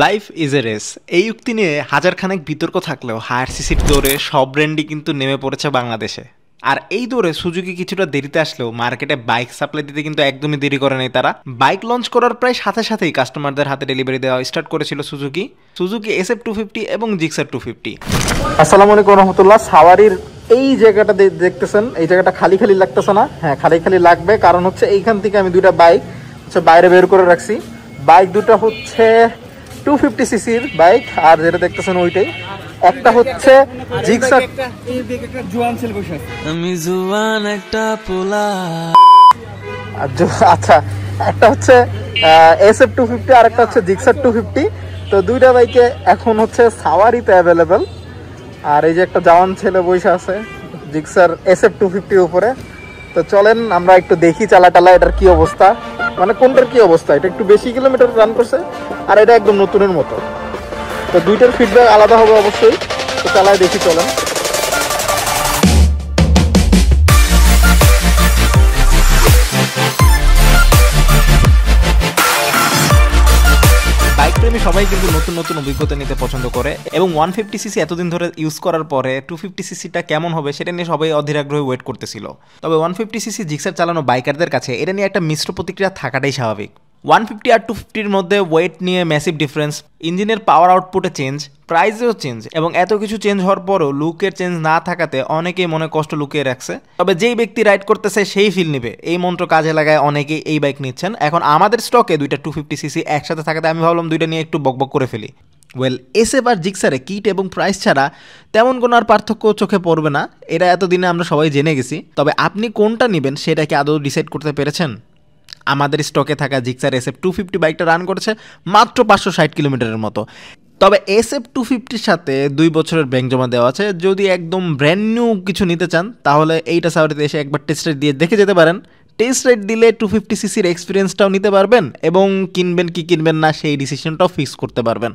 Life is a race, এই উক্তি নিয়ে হাজারখানেক বিতর্ক থাকলেও হায়ার সিসির দৌড়ে সব ব্র্যান্ডই কিন্তু নেমে পড়েছে বাংলাদেশে। আর এই দৌড়ে সুজুকি কিছুটা দেরিতে আসলেও মার্কেটে বাইক সাপ্লাই দিতে কিন্তু একদমই দেরি করে নেই তারা। বাইক লঞ্চ করার প্রায় সাথে সাথেই কাস্টমারদের হাতে ডেলিভারি দেওয়া স্টার্ট করেছিল সুজুকি SF250 এবং জিক্সার 250। আসসালামু আলাইকুম রহমতুল্লাহ। সাওয়ারির এই জায়গাটা দেখতেছেন, এই জায়গাটা খালি খালি লাগতেছে না? হ্যাঁ, খালি খালি লাগবে, কারণ হচ্ছে এইখান থেকে আমি দুইটা বাইক বাইরে বের করে রাখছি। বাইক দুটো হচ্ছে 250 সিসির বাইক, আর যেটা দেখতেছেন ওইটাই। একটা হচ্ছে জিক্সার, আচ্ছা, একটা হচ্ছে SF250 আর একটা হচ্ছে জিক্সার 250। তো দুইটা বাইকে এখন হচ্ছে সাওয়ারিতে অ্যাভেলেবেল। আর এই যে একটা জওয়ান ছেলে বসে আছে জিক্সার SF250 উপরে। তো চলেন আমরা একটু দেখি চালা এটার কি অবস্থা, মানে কোনটার কি অবস্থা। এটা একটু বেশি কিলোমিটার রান করছে আর এটা একদম নতুনের মতো। তো দুইটার ফিডব্যাক আলাদা হবে অবশ্যই। তো চালায় দেখি, চলেন। প্রেমী সবাই কিন্তু নতুন নতুন অভিজ্ঞতা নিতে পছন্দ করে, এবং 150cc এতদিন ধরে ইউজ করার পরে 250cc-টা কেমন হবে সেটা নিয়ে সবাই অধীর আগ্রহে ওয়েট করতেছিল। তবে 150cc জিক্সার চালানো বাইকারদের কাছে এটা নিয়ে একটা মিশ্র প্রতিক্রিয়া থাকাটাই স্বাভাবিক। 150 আর 250-র মধ্যে ওয়েট নিয়ে ম্যাসিভ ডিফারেন্স, ইঞ্জিনের পাওয়ার আউটপুটে চেঞ্জ, প্রাইসেও চেঞ্জ, এবং এত কিছু চেঞ্জ হওয়ার পরও লুকের চেঞ্জ না থাকাতে অনেকেই মনে কষ্ট লুকিয়ে রাখছে। তবে যেই ব্যক্তি রাইড করতেছে সেই ফিল নিবে, এই মন্ত্র কাজে লাগায় অনেকেই এই বাইক নিচ্ছেন। এখন আমাদের স্টকে দুইটা 250cc একসাথে থাকাতে আমি ভাবলাম দুইটা নিয়ে একটু বকবক করে ফেলি। SF আর জিক্সারে কিট এবং প্রাইস ছাড়া তেমন কোনো আর পার্থক্য চোখে পড়বে না, এটা এতদিনে আমরা সবাই জেনে গেছি। তবে আপনি কোনটা নেবেন সেটা কি আদৌ ডিসাইড করতে পেরেছেন? আমাদের স্টকে থাকা জিক্সার SF250 বাইকটা রান করেছে মাত্র 560 কিলোমিটারের মতো। তবে SF250-র সাথে 2 বছরের ব্যাংক জমা দেওয়া আছে। যদি একদম ব্র্যান্ড নিউ কিছু নিতে চান তাহলে এইটা সাউরিতে এসে একবার টেস্ট রাইড দিয়ে দেখে যেতে পারেন। টেস্ট রাইড দিলে 250cc-র এক্সপিরিয়েন্সটাও নিতে পারবেন এবং কিনবেন কি কিনবেন না সেই ডিসিশনটাও ফিক্স করতে পারবেন।